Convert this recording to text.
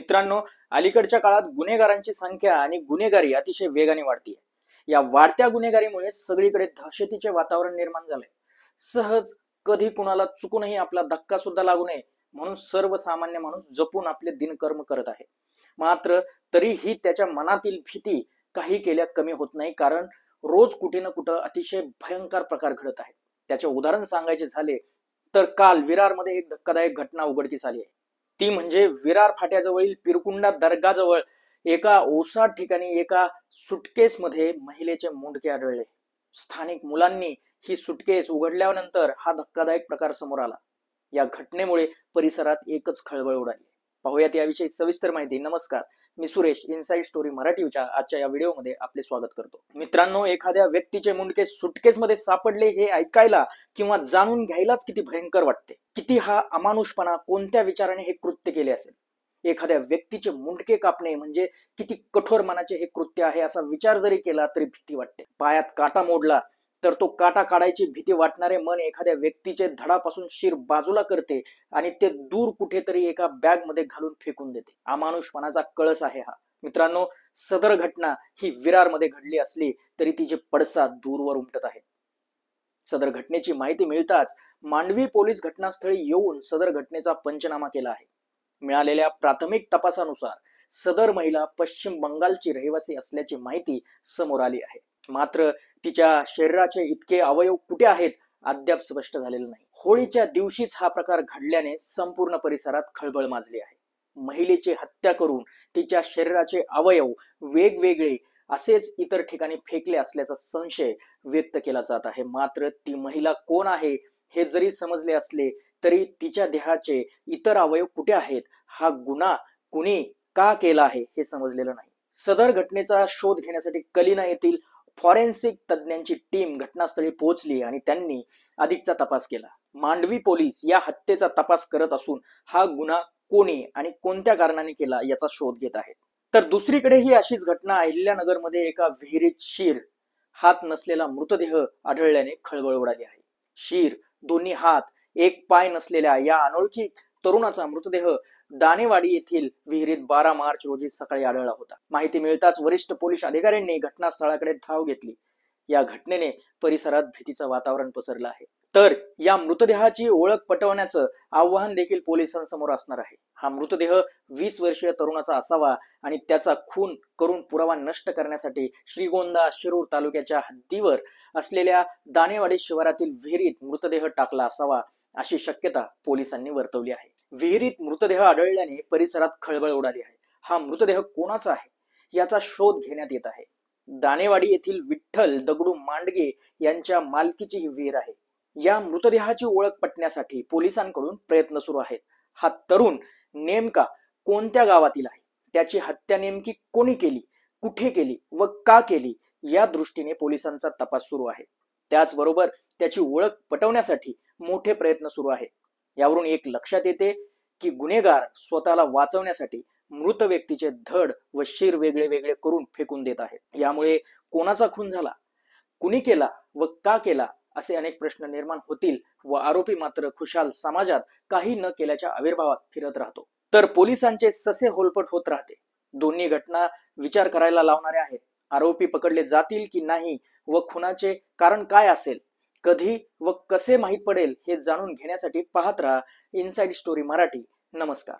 मित्रांनो, अलीकडच्या काळात गुन्हेगारांची संख्या आणि गुन्हेगारी अतिशय वेगाने वाढतीये. या वाढत्या गुन्हेगारीमुळे सगळीकडे दहशतीचे वातावरण निर्माण झालंय. सहज कधी कुणाला चुकूनही आपला धक्का सुद्धा लागू नये म्हणून सर्वसामान्य माणूस जपून आपले दिनकर्म करत आहे. मात्र तरीही त्याच्या मनातील भीती काही केल्या कमी होत नाही, कारण रोज कुठे ना कुठं अतिशय भयंकर प्रकार घडत आहे. त्याचे उदाहरण सांगायचे झाले तर काल विरारमध्ये एक धक्कादायक घटना उघडकीस आली आहे. ती म्हणजे विरार फाट्याजवळील पिरकुंडा दर्गाजवळ एका ओसाड ठिकाणी एका सुटकेस मध्ये महिलेचे मुंडके आढळले. स्थानिक मुलांनी ही सुटकेस उघडल्यानंतर हा धक्कादायक प्रकार समोर आला. या घटनेमुळे परिसरात एकच खळबळ उडाली. पाहूयात याविषयी सविस्तर माहिती. नमस्कार, मी सुरेश, इनसाइड स्टोरी मराठीच्या आजच्या या व्हिडिओमध्ये आपले स्वागत करतो. मित्रांनो, एखाद्या व्यक्तीचे मुंडके सुटकेसमध्ये सापडले हे ऐकायला किंवा जाणून घ्यायलाच किती भयंकर वाटते. किती हा अमानुषपणा, कोणत्या विचाराने हे कृत्य केले असेल. एखाद्या व्यक्तीचे मुंडके कापणे म्हणजे किती कठोर मनाचे हे कृत्य आहे असा विचार जरी केला तरी भीती वाटते. पायात काटा मोडला तर तो काटा काढायची भीती वाटणारे मन एखाद्या व्यक्तीचे धडापासून शिर बाजूला करते आणि ते दूर कुठेतरी एका बॅग मध्ये घालून फेकून देते. अमानुषपणाचा कळस आहे हा. मित्रांनो, सदर घटना ही विरारमध्ये घडली असली तरी तिचे पडसाद दूरवर उमटत आहेत. सदर घटनेची माहिती मिळताच मांडवी पोलीस घटनास्थळी येऊन सदर घटनेचा पंचनामा केला आहे. मिळालेल्या प्राथमिक तपासानुसार सदर महिला पश्चिम बंगालची रहिवासी असल्याची माहिती समोर आली आहे. मात्र तिच्या शरीराचे इतके अवयव कुठे आहेत अद्याप स्पष्ट झालेलं नाही. होळीच्या दिवशीच हा प्रकार घडल्याने संपूर्ण परिसरात खळबळ माजली आहे. महिलेची हत्या करून तिच्या शरीराचे अवयव वेगवेगळे असेच इतर ठिकाणी फेकले असल्याचा संशय व्यक्त केला जात आहे. मात्र ती महिला कोण आहे हे जरी समजले असले तरी तिच्या देहाचे इतर अवयव कुठे आहेत, हा गुन्हा कुणी का केला आहे हे समजलेलं नाही. सदर घटनेचा शोध घेण्यासाठी कलिना येथील फॉरेन्सिक तज्ञांची टीम घटनास्थळी पोहोचली आणि त्यांनी अधिकचा तपास केला. मांडवी पोलीस या हत्येचा तपास करत असून हा गुन्हा कोणी आणि कोणत्या कारणाने केला याचा शोध घेत आहेत. तर दुसरीकडे ही अशीच घटना अहिल्यानगर मध्ये एका विहिरीत शीर, हात नसलेला मृतदेह आढळल्याने खळबळ उडाली आहे. शीर, दोन्ही हात, एक पाय नसलेल्या या अनोळखी तरुणाचा मृतदेह दानेवाडी येथील विहिरीत 12 मार्च रोजी सकाळी आढळला होता. माहिती मिळताच वरिष्ठ पोलीस अधिकाऱ्यांनी घटनास्थळाकडे धाव घेतली. या घटनेने परिसरात भीतीचं वातावरण पसरलं आहे. तर या मृतदेहाची ओळख पटवण्याचं आव्हान देखील पोलिसांसमोर असणार आहे. हा मृतदेह 20 वर्षीय तरुणाचा असावा आणि त्याचा खून करून पुरावा नष्ट करण्यासाठी श्रीगोंदा शिरूर तालुक्याच्या हद्दीवर असलेल्या दानेवाडी शिवारातील विहिरीत मृतदेह टाकला असावा अशी शक्यता पोलिसांनी वर्तवली आहे. विहिरीत मृतदेह आढळल्याने परिसरात खळबळ उडाली आहे. हा मृतदेह कोणाचा आहे याचा शोध घेण्यात येत आहे. दानेवाडी येथील विठ्ठल दगडू मांडगे यांच्या मालकीची ही विहीर आहे. या मृतदेहाची ओळख पटण्यासाठी पोलिसांकडून प्रयत्न सुरू आहेत. हा तरुण नेमका कोणत्या गावातील आहे, त्याची हत्या नेमकी कोणी केली, कुठे केली व का केली या दृष्टीने पोलिसांचा तपास सुरू आहे. त्याचबरोबर त्याची ओळख पटवण्यासाठी मोठे प्रयत्न सुरू आहेत. यावरून एक लक्षात येते की गुन्हेगार स्वतःला वाचवण्यासाठी मृत व्यक्तीचे धड व शिर वेगळे वेगळे करून फेकून देत आहेत. यामुळे कोणाचा खून झाला, कुणी केला व का केला असे अनेक प्रश्न निर्माण होतील व आरोपी मात्र खुशाल समाजात काही न केल्याच्या आविर्भावात फिरत राहतो. तर पोलिसांचे ससे होलपट होत राहते. दोन्ही घटना विचार करायला लावणाऱ्या आहेत. आरोपी पकडले जातील की नाही व खुनाचे कारण काय असेल, कधी व कसे माहीत पडेल हे जाणून घेण्यासाठी पाहत राहा इनसाइड स्टोरी मराठी. नमस्कार.